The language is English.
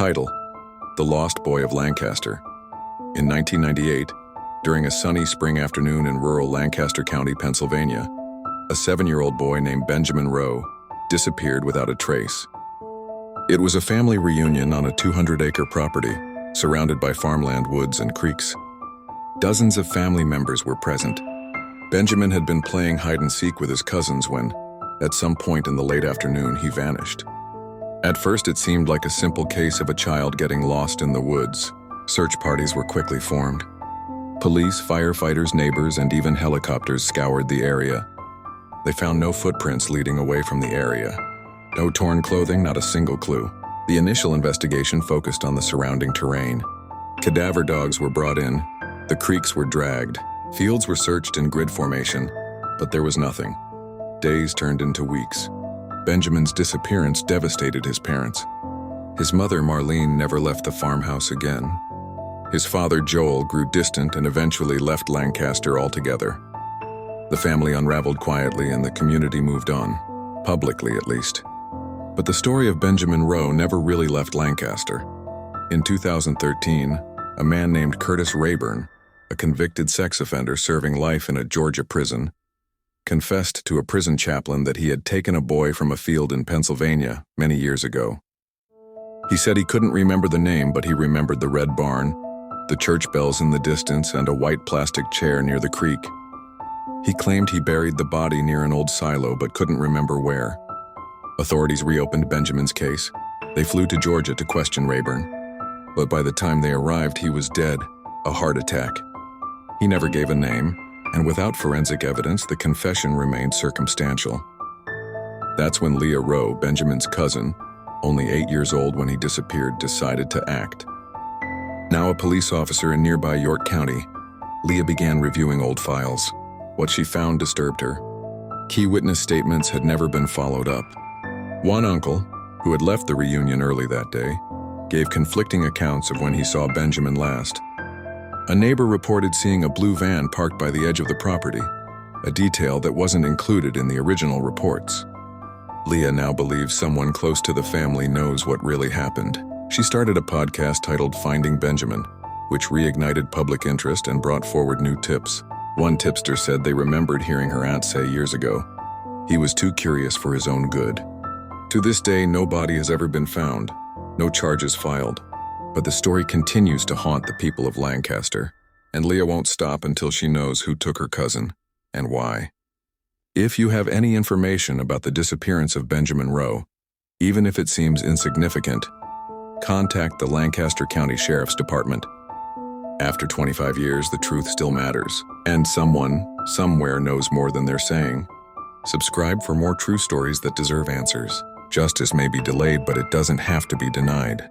Title: The Lost Boy of Lancaster. In 1998, during a sunny spring afternoon in rural Lancaster County, Pennsylvania, a 7-year-old boy named Benjamin Rowe disappeared without a trace. It was a family reunion on a 200-acre property, surrounded by farmland, woods, and creeks. Dozens of family members were present. Benjamin had been playing hide-and-seek with his cousins when, at some point in the late afternoon, he vanished. At first, it seemed like a simple case of a child getting lost in the woods. Search parties were quickly formed. Police, firefighters, neighbors, and even helicopters scoured the area. They found no footprints leading away from the area. No torn clothing, not a single clue. The initial investigation focused on the surrounding terrain. Cadaver dogs were brought in. The creeks were dragged. Fields were searched in grid formation, but there was nothing. Days turned into weeks. Benjamin's disappearance devastated his parents. His mother, Marlene, never left the farmhouse again. His father, Joel, grew distant and eventually left Lancaster altogether. The family unraveled quietly and the community moved on, publicly at least. But the story of Benjamin Rowe never really left Lancaster. In 2013, a man named Curtis Rayburn, a convicted sex offender serving life in a Georgia prison, confessed to a prison chaplain that he had taken a boy from a field in Pennsylvania many years ago. He said he couldn't remember the name, but he remembered the red barn, the church bells in the distance, and a white plastic chair near the creek. He claimed he buried the body near an old silo but couldn't remember where. Authorities reopened Benjamin's case. They flew to Georgia to question Rayburn. But by the time they arrived, he was dead, a heart attack. He never gave a name, and without forensic evidence, the confession remained circumstantial. That's when Leah Rowe, Benjamin's cousin, only 8 years old when he disappeared, decided to act. Now a police officer in nearby York County, Leah began reviewing old files. What she found disturbed her. Key witness statements had never been followed up. One uncle, who had left the reunion early that day, gave conflicting accounts of when he saw Benjamin last. A neighbor reported seeing a blue van parked by the edge of the property, a detail that wasn't included in the original reports. Leah now believes someone close to the family knows what really happened. She started a podcast titled Finding Benjamin, which reignited public interest and brought forward new tips. One tipster said they remembered hearing her aunt say years ago, "He was too curious for his own good." To this day, no body has ever been found, no charges filed. But the story continues to haunt the people of Lancaster, and Leah won't stop until she knows who took her cousin and why. If you have any information about the disappearance of Benjamin Rowe, even if it seems insignificant, contact the Lancaster County Sheriff's Department. After 25 years, the truth still matters, and someone, somewhere knows more than they're saying. Subscribe for more true stories that deserve answers. Justice may be delayed, but it doesn't have to be denied.